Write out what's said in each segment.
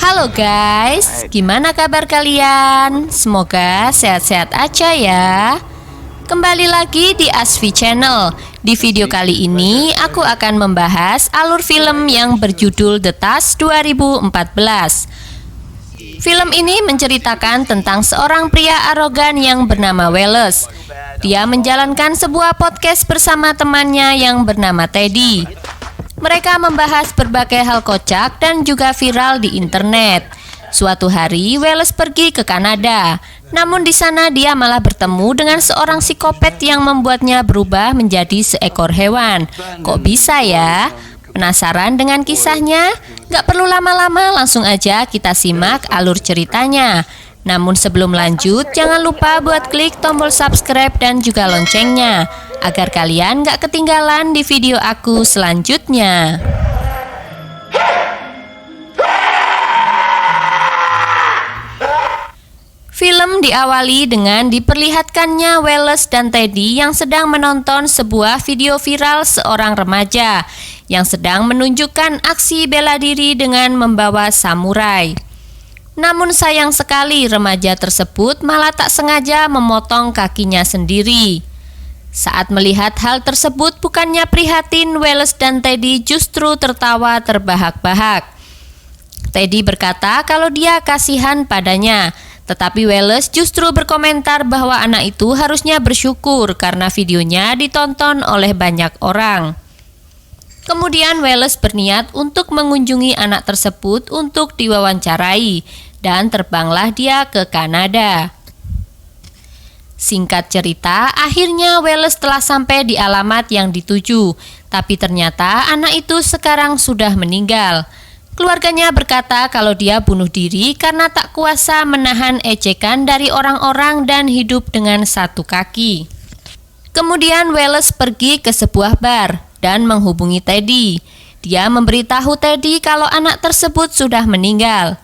Halo guys, gimana kabar kalian? Semoga sehat-sehat aja ya. Kembali lagi di Asfi Channel. Di video kali ini aku akan membahas alur film yang berjudul The Task 2014. Film ini menceritakan tentang seorang pria arogan yang bernama Wallace. Dia menjalankan sebuah podcast bersama temannya yang bernama Teddy. Mereka membahas berbagai hal kocak dan juga viral di internet. Suatu hari, Wallace pergi ke Kanada. Namun di sana dia malah bertemu dengan seorang psikopat yang membuatnya berubah menjadi seekor hewan. Kok bisa ya? Penasaran dengan kisahnya? Gak perlu lama-lama, langsung aja kita simak alur ceritanya. Namun sebelum lanjut, jangan lupa buat klik tombol subscribe dan juga loncengnya, agar kalian gak ketinggalan di video aku selanjutnya. Film diawali dengan diperlihatkannya Wallace dan Teddy yang sedang menonton sebuah video viral seorang remaja yang sedang menunjukkan aksi bela diri dengan membawa samurai. Namun sayang sekali remaja tersebut malah tak sengaja memotong kakinya sendiri. Saat melihat hal tersebut, bukannya prihatin, Wallace dan Teddy justru tertawa terbahak-bahak. Teddy berkata kalau dia kasihan padanya, tetapi Wallace justru berkomentar bahwa anak itu harusnya bersyukur karena videonya ditonton oleh banyak orang. Kemudian Wallace berniat untuk mengunjungi anak tersebut untuk diwawancarai, dan terbanglah dia ke Kanada. Singkat cerita, akhirnya Wallace telah sampai di alamat yang dituju, tapi ternyata anak itu sekarang sudah meninggal. Keluarganya berkata kalau dia bunuh diri karena tak kuasa menahan ejekan dari orang-orang dan hidup dengan satu kaki. Kemudian Wallace pergi ke sebuah bar dan menghubungi Teddy. Dia memberitahu Teddy kalau anak tersebut sudah meninggal.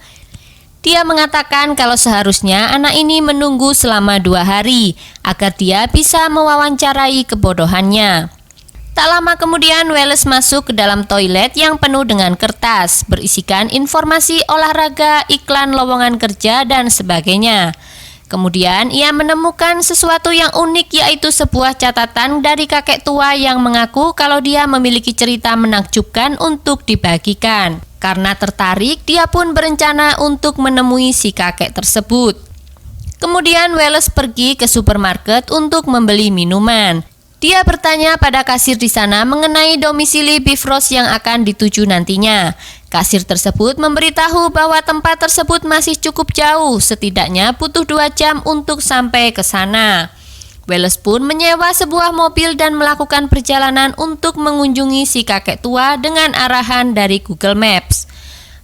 Dia mengatakan kalau seharusnya anak ini menunggu selama 2 hari agar dia bisa mewawancarai kebodohannya. Tak lama kemudian Wallace masuk ke dalam toilet yang penuh dengan kertas berisikan informasi olahraga, iklan lowongan kerja, dan sebagainya. Kemudian ia menemukan sesuatu yang unik, yaitu sebuah catatan dari kakek tua yang mengaku kalau dia memiliki cerita menakjubkan untuk dibagikan. Karena tertarik, dia pun berencana untuk menemui si kakek tersebut. Kemudian Wallace pergi ke supermarket untuk membeli minuman. Dia bertanya pada kasir di sana mengenai domisili Bifrost yang akan dituju nantinya. Kasir tersebut memberitahu bahwa tempat tersebut masih cukup jauh, setidaknya butuh 2 jam untuk sampai ke sana. Wallace pun menyewa sebuah mobil dan melakukan perjalanan untuk mengunjungi si kakek tua dengan arahan dari Google Maps.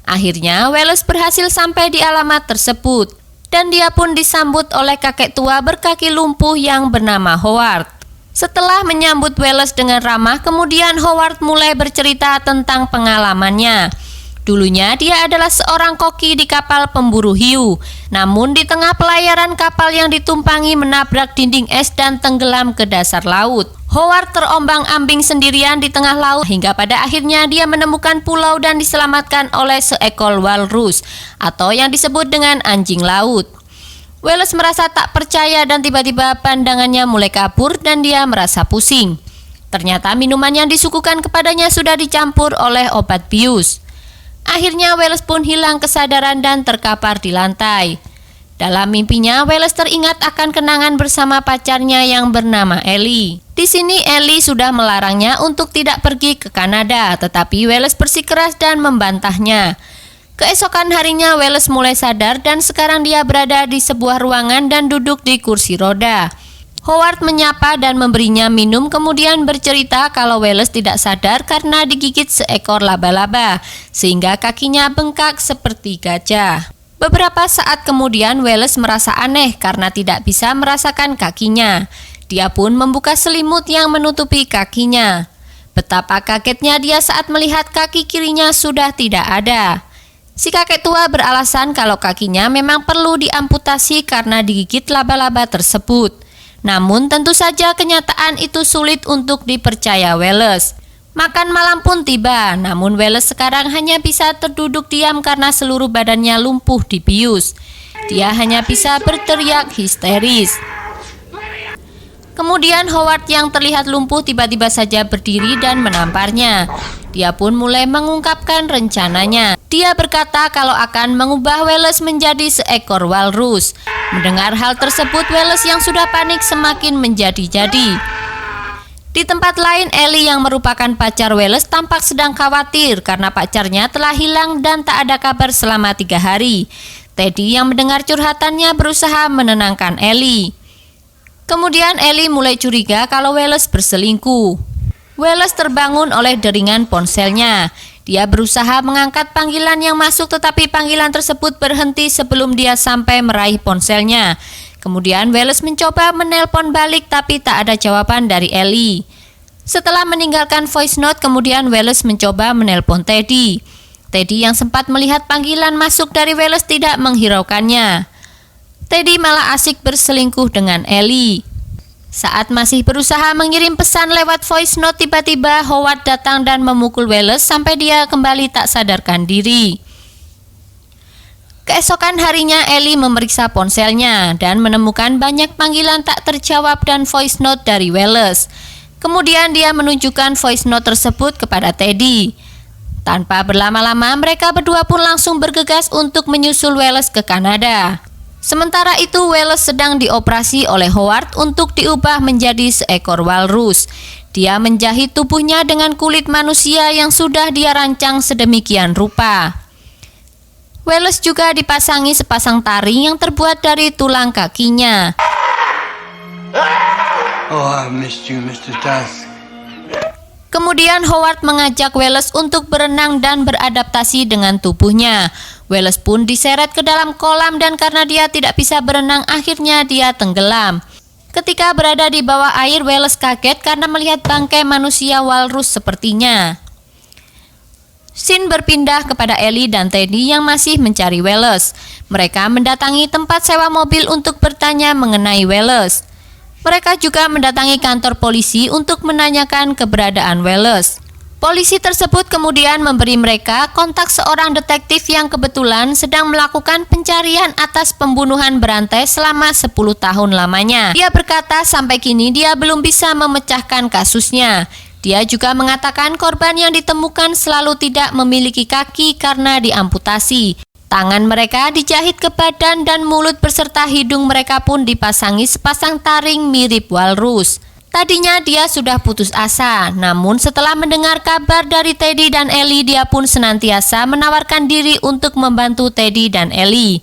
Akhirnya Wallace berhasil sampai di alamat tersebut, dan dia pun disambut oleh kakek tua berkaki lumpuh yang bernama Howard. Setelah menyambut Wallace dengan ramah, kemudian Howard mulai bercerita tentang pengalamannya. Dulunya dia adalah seorang koki di kapal pemburu hiu. Namun di tengah pelayaran kapal yang ditumpangi menabrak dinding es dan tenggelam ke dasar laut. Howard terombang-ambing sendirian di tengah laut hingga pada akhirnya dia menemukan pulau dan diselamatkan oleh seekor walrus atau yang disebut dengan anjing laut. Wallace merasa tak percaya dan tiba-tiba pandangannya mulai kabur dan dia merasa pusing. Ternyata minuman yang disuguhkan kepadanya sudah dicampur oleh obat bius. Akhirnya Wallace pun hilang kesadaran dan terkapar di lantai. Dalam mimpinya, Wallace teringat akan kenangan bersama pacarnya yang bernama Ellie. Di sini Ellie sudah melarangnya untuk tidak pergi ke Kanada, tetapi Wallace bersikeras dan membantahnya. Keesokan harinya Wallace mulai sadar dan sekarang dia berada di sebuah ruangan dan duduk di kursi roda. Howard menyapa dan memberinya minum, kemudian bercerita kalau Wallace tidak sadar karena digigit seekor laba-laba, sehingga kakinya bengkak seperti gajah. Beberapa saat kemudian Wallace merasa aneh karena tidak bisa merasakan kakinya. Dia pun membuka selimut yang menutupi kakinya. Betapa kagetnya dia saat melihat kaki kirinya sudah tidak ada. Si kakek tua beralasan kalau kakinya memang perlu diamputasi karena digigit laba-laba tersebut. Namun tentu saja kenyataan itu sulit untuk dipercaya Wallace. Makan malam pun tiba, namun Wallace sekarang hanya bisa terduduk diam karena seluruh badannya lumpuh dibius. Dia hanya bisa berteriak histeris. Kemudian Howard yang terlihat lumpuh tiba-tiba saja berdiri dan menamparnya. Dia pun mulai mengungkapkan rencananya. Dia berkata kalau akan mengubah Wallace menjadi seekor walrus. Mendengar hal tersebut, Wallace yang sudah panik semakin menjadi-jadi. Di tempat lain, Ellie yang merupakan pacar Wallace tampak sedang khawatir karena pacarnya telah hilang dan tak ada kabar selama 3 hari. Teddy yang mendengar curhatannya berusaha menenangkan Ellie. Kemudian Ellie mulai curiga kalau Wallace berselingkuh. Wallace terbangun oleh deringan ponselnya. Dia berusaha mengangkat panggilan yang masuk tetapi panggilan tersebut berhenti sebelum dia sampai meraih ponselnya. Kemudian Wallace mencoba menelpon balik tapi tak ada jawaban dari Ellie. Setelah meninggalkan voice note, kemudian Wallace mencoba menelpon Teddy. Teddy yang sempat melihat panggilan masuk dari Wallace tidak menghiraukannya. Teddy malah asik berselingkuh dengan Ellie. Saat masih berusaha mengirim pesan lewat voice note, tiba-tiba Howard datang dan memukul Wallace sampai dia kembali tak sadarkan diri. Keesokan harinya Ellie memeriksa ponselnya dan menemukan banyak panggilan tak terjawab dan voice note dari Wallace. Kemudian dia menunjukkan voice note tersebut kepada Teddy. Tanpa berlama-lama, mereka berdua pun langsung bergegas untuk menyusul Wallace ke Kanada. Sementara itu, Wallace sedang dioperasi oleh Howard untuk diubah menjadi seekor walrus. Dia menjahit tubuhnya dengan kulit manusia yang sudah dia rancang sedemikian rupa. Wallace juga dipasangi sepasang taring yang terbuat dari tulang kakinya. Oh, I missed you, Mr. Tusk. Kemudian Howard mengajak Wallace untuk berenang dan beradaptasi dengan tubuhnya. Wallace pun diseret ke dalam kolam dan karena dia tidak bisa berenang, akhirnya dia tenggelam. Ketika berada di bawah air, Wallace kaget karena melihat bangkai manusia walrus sepertinya. Scene berpindah kepada Ellie dan Teddy yang masih mencari Wallace. Mereka mendatangi tempat sewa mobil untuk bertanya mengenai Wallace. Mereka juga mendatangi kantor polisi untuk menanyakan keberadaan Wallace. Polisi tersebut kemudian memberi mereka kontak seorang detektif yang kebetulan sedang melakukan pencarian atas pembunuhan berantai selama 10 tahun lamanya. Dia berkata sampai kini dia belum bisa memecahkan kasusnya. Dia juga mengatakan korban yang ditemukan selalu tidak memiliki kaki karena diamputasi. Tangan mereka dijahit ke badan dan mulut beserta hidung mereka pun dipasangi sepasang taring mirip walrus. Tadinya dia sudah putus asa, namun setelah mendengar kabar dari Teddy dan Ellie, dia pun senantiasa menawarkan diri untuk membantu Teddy dan Ellie.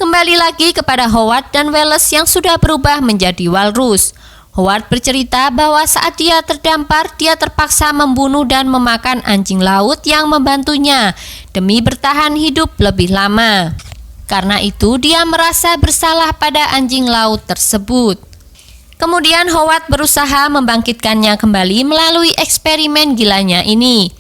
Kembali lagi kepada Howard dan Wallace yang sudah berubah menjadi walrus. Howard bercerita bahwa saat dia terdampar, dia terpaksa membunuh dan memakan anjing laut yang membantunya demi bertahan hidup lebih lama. Karena itu, dia merasa bersalah pada anjing laut tersebut. Kemudian Howard berusaha membangkitkannya kembali melalui eksperimen gilanya ini.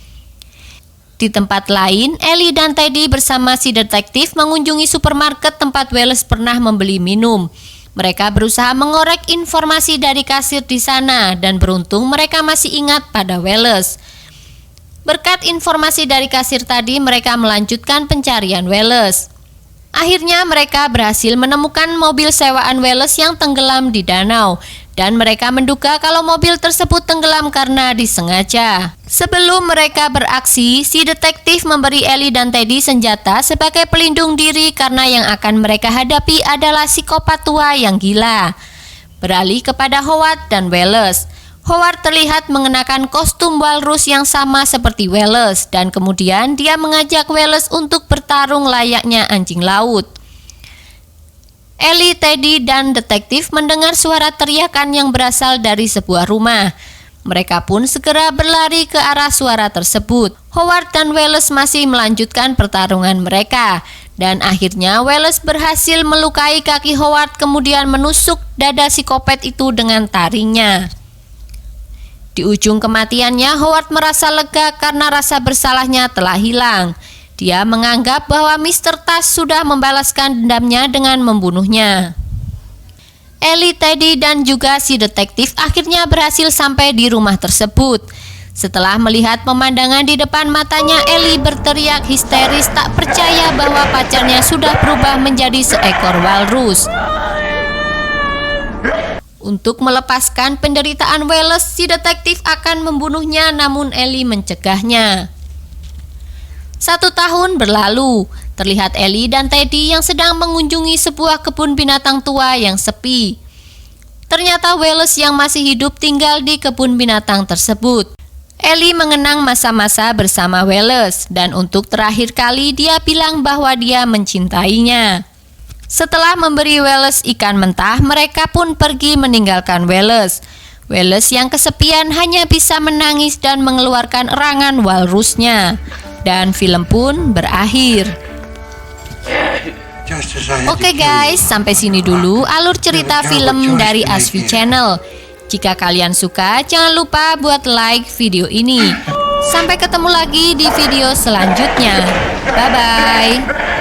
Di tempat lain, Ellie dan Teddy bersama si detektif mengunjungi supermarket tempat Wallace pernah membeli minum. Mereka berusaha mengorek informasi dari kasir di sana dan beruntung mereka masih ingat pada Wallace. Berkat informasi dari kasir tadi, mereka melanjutkan pencarian Wallace. Akhirnya mereka berhasil menemukan mobil sewaan Wallace yang tenggelam di danau dan mereka menduga kalau mobil tersebut tenggelam karena disengaja. Sebelum mereka beraksi, si detektif memberi Ellie dan Teddy senjata sebagai pelindung diri karena yang akan mereka hadapi adalah psikopat tua yang gila. Beralih kepada Howard dan Wallace. Howard terlihat mengenakan kostum walrus yang sama seperti Wallace dan kemudian dia mengajak Wallace untuk bertarung layaknya anjing laut. Ellie, Teddy, dan detektif mendengar suara teriakan yang berasal dari sebuah rumah. Mereka pun segera berlari ke arah suara tersebut. Howard dan Wallace masih melanjutkan pertarungan mereka dan akhirnya Wallace berhasil melukai kaki Howard kemudian menusuk dada psikopat itu dengan taringnya. Di ujung kematiannya, Howard merasa lega karena rasa bersalahnya telah hilang. Dia menganggap bahwa Mr. Tusk sudah membalaskan dendamnya dengan membunuhnya. Ellie, Teddy, dan juga si detektif akhirnya berhasil sampai di rumah tersebut. Setelah melihat pemandangan di depan matanya, Ellie berteriak histeris tak percaya bahwa pacarnya sudah berubah menjadi seekor walrus. Untuk melepaskan penderitaan Wallace, si detektif akan membunuhnya, namun Ellie mencegahnya. 1 tahun berlalu, terlihat Ellie dan Teddy yang sedang mengunjungi sebuah kebun binatang tua yang sepi. Ternyata Wallace yang masih hidup tinggal di kebun binatang tersebut. Ellie mengenang masa-masa bersama Wallace, dan untuk terakhir kali dia bilang bahwa dia mencintainya. Setelah memberi Wallace ikan mentah, mereka pun pergi meninggalkan Wallace. Wallace yang kesepian hanya bisa menangis dan mengeluarkan erangan walrusnya. Dan film pun berakhir. Oke guys, sampai sini dulu alur cerita film dari Asvi Channel. Jika kalian suka, jangan lupa buat like video ini. Sampai ketemu lagi di video selanjutnya. Bye-bye.